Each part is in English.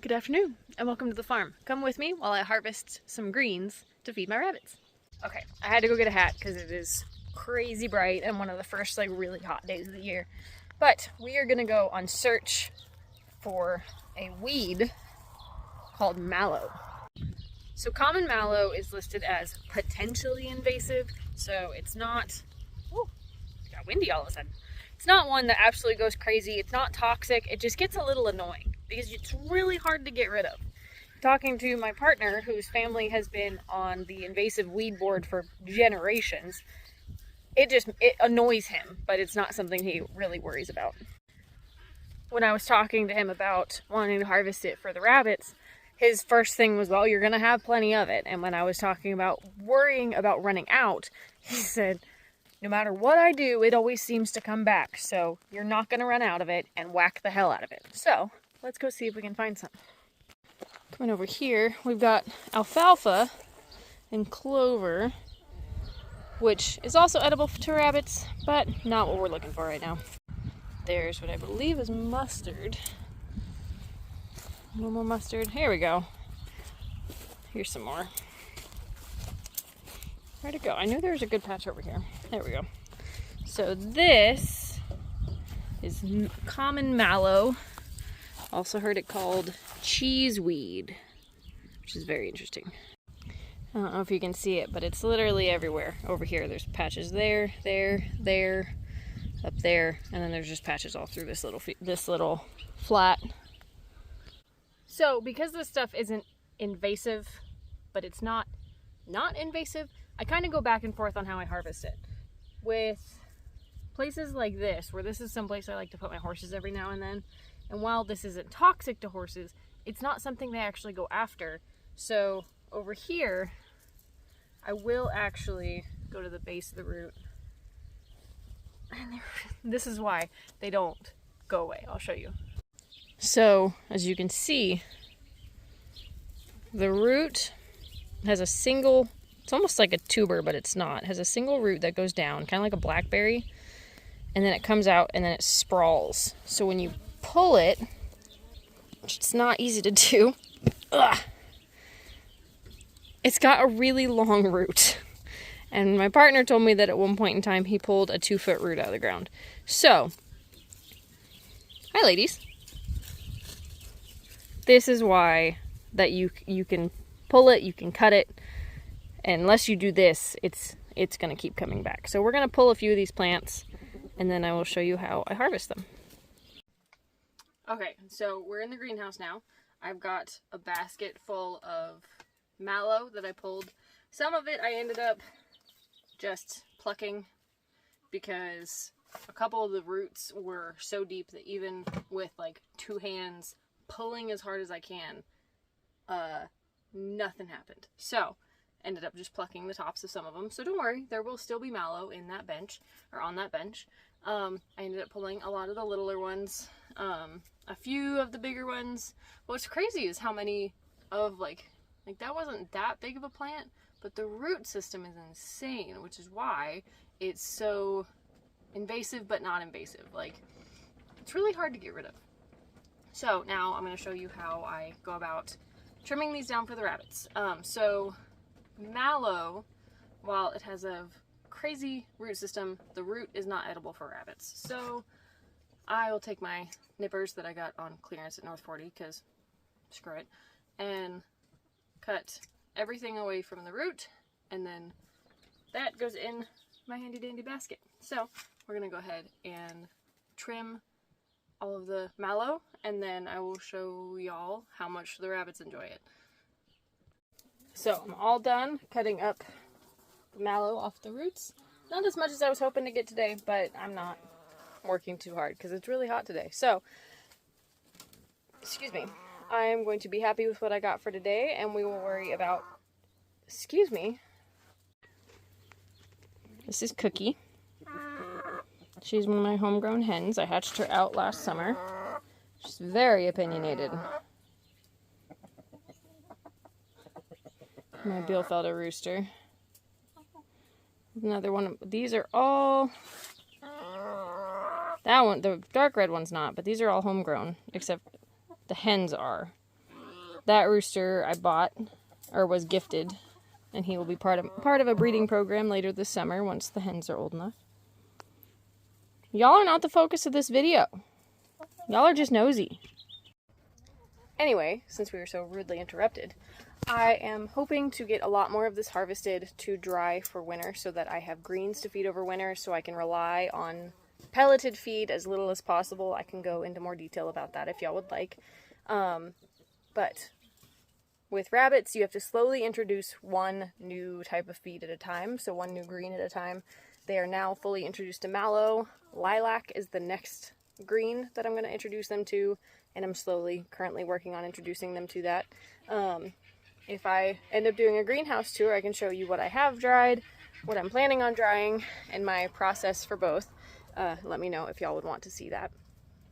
Good afternoon and welcome to the farm. Come with me while I harvest some greens to feed my rabbits. Okay, I had to go get a hat because it is crazy bright and one of the first really hot days of the year. But we are gonna go on search for a weed called mallow. So common mallow is listed as potentially invasive, so it's not, oh, it got windy all of a sudden. It's not one that absolutely goes crazy. It's not toxic. It just gets a little annoying because it's really hard to get rid of. Talking to my partner, whose family has been on the invasive weed board for generations, it annoys him, but it's not something he really worries about. When I was talking to him about wanting to harvest it for the rabbits, his first thing was, well, you're going to have plenty of it. And when I was talking about worrying about running out, he said, no matter what I do, it always seems to come back. So you're not going to run out of it, and whack the hell out of it. So let's go see if we can find some. Coming over here, we've got alfalfa and clover, which is also edible to rabbits, but not what we're looking for right now. There's what I believe is mustard. A little more mustard. Here we go. Here's some more. Where'd it go? I knew there was a good patch over here. There we go. So this is common mallow. Also heard it called cheeseweed, which is very interesting. I don't know if you can see it, but it's literally everywhere. Over here, there's patches there, there, up there, and then there's just patches all through this little flat. So because this stuff isn't invasive, but it's not invasive, I kind of go back and forth on how I harvest it. With places like this, where this is some place I like to put my horses every now and then, and while this isn't toxic to horses, it's not something they actually go after. So over here, I will actually go to the base of the root. And this is why they don't go away. I'll show you. So, as you can see, the root has a single, it's almost like a tuber, but it's not. It has a single root that goes down, kind of like a blackberry, and then it comes out and then it sprawls. So when you pull it, which it's not easy to do, it's got a really long root. And my partner told me that at one point in time he pulled a 2-foot root out of the ground. So, hi ladies. This is why that you can pull it, you can cut it. And unless you do this, it's going to keep coming back. So we're going to pull a few of these plants, and then I will show you how I harvest them. Okay, so we're in the greenhouse now. I've got a basket full of mallow that I pulled. Some of it I ended up just plucking because a couple of the roots were so deep that even with like 2 hands pulling as hard as I can, nothing happened. So ended up just plucking the tops of some of them. So don't worry, there will still be mallow in that bench, or on that bench. I ended up pulling a lot of the littler ones, a few of the bigger ones. What's crazy is how many of like that wasn't that big of a plant, but the root system is insane, which is why it's so invasive but not invasive. Like, it's really hard to get rid of. So now I'm going to show you how I go about trimming these down for the rabbits. So mallow, while it has a crazy root system, the root is not edible for rabbits. So I will take my nippers that I got on clearance at North 40, because screw it, and cut everything away from the root, and then that goes in my handy dandy basket. So we're going to go ahead and trim all of the mallow, and then I will show y'all how much the rabbits enjoy it. So I'm all done cutting up the mallow off the roots. Not as much as I was hoping to get today, but I'm not working too hard because it's really hot today. So, excuse me, I am going to be happy with what I got for today, and we will worry about, excuse me, this is Cookie. She's one of my homegrown hens. I hatched her out last summer. She's very opinionated. My Bielfelder rooster. Another one. These are all... That one, the dark red one's not, but these are all homegrown, except the hens are. That rooster I bought, or was gifted, and he will be part of a breeding program later this summer once the hens are old enough. Y'all are not the focus of this video. Y'all are just nosy. Anyway, since we were so rudely interrupted, I am hoping to get a lot more of this harvested to dry for winter so that I have greens to feed over winter, so I can rely on pelleted feed as little as possible. I can go into more detail about that if y'all would like. But with rabbits, you have to slowly introduce one new type of feed at a time, so one new green at a time. They are now fully introduced to mallow. Lilac is the next green that I'm going to introduce them to, and I'm currently working on introducing them to that. If I end up doing a greenhouse tour, I can show you what I have dried, what I'm planning on drying, and my process for both. Let me know if y'all would want to see that.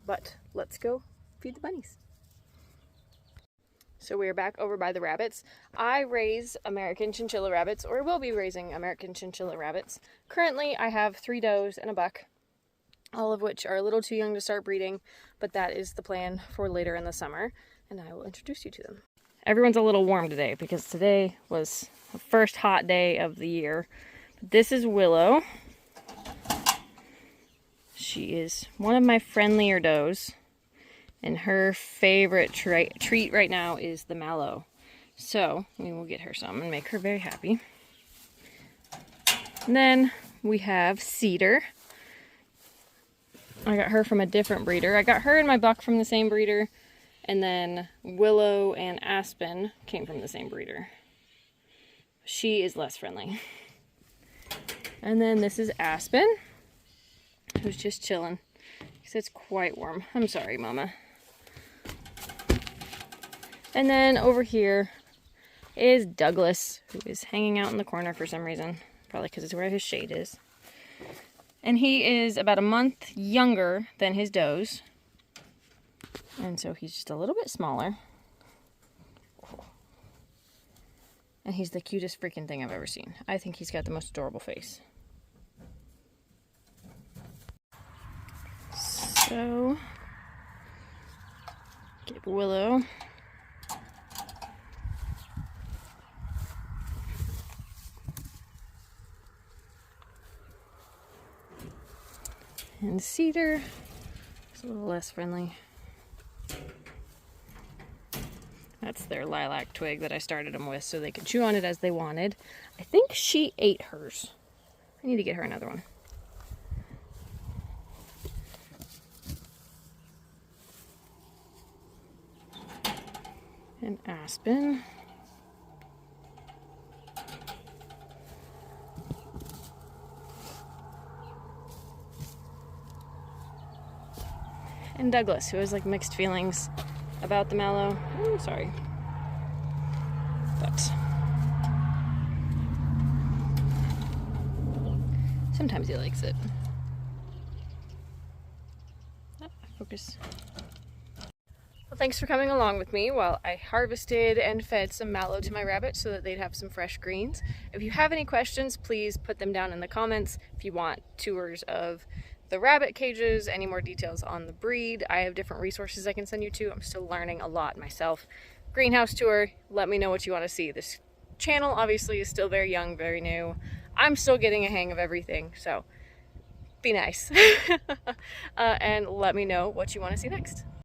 But let's go feed the bunnies. So we're back over by the rabbits. I raise American chinchilla rabbits, or will be raising American chinchilla rabbits. Currently, I have 3 does and a buck, all of which are a little too young to start breeding, but that is the plan for later in the summer, and I will introduce you to them. Everyone's a little warm today because today was the first hot day of the year. But this is Willow. She is one of my friendlier does, and her favorite treat right now is the mallow. So we will get her some and make her very happy. And then we have Cedar. I got her from a different breeder. I got her and my buck from the same breeder, and then Willow and Aspen came from the same breeder. She is less friendly. And then this is Aspen, who's just chilling because it's quite warm. I'm sorry, Mama. And then over here is Douglas, who is hanging out in the corner for some reason. Probably because it's where his shade is. And he is about a month younger than his does. And so he's just a little bit smaller. And he's the cutest freaking thing I've ever seen. I think he's got the most adorable face. So, get Willow. And Cedar is a little less friendly. That's their lilac twig that I started them with so they could chew on it as they wanted. I think she ate hers. I need to get her another one. And Aspen. And Douglas, who has like mixed feelings about the mallow. Ooh, sorry. But sometimes he likes it. Oh, focus. Well, thanks for coming along with me while I harvested and fed some mallow to my rabbits so that they'd have some fresh greens. If you have any questions, please put them down in the comments. If you want tours of the rabbit cages, any more details on the breed, I have different resources I can send you to. I'm still learning a lot myself. Greenhouse tour, let me know what you want to see. This channel obviously is still very young, very new. I'm still getting a hang of everything, so be nice. And let me know what you want to see next.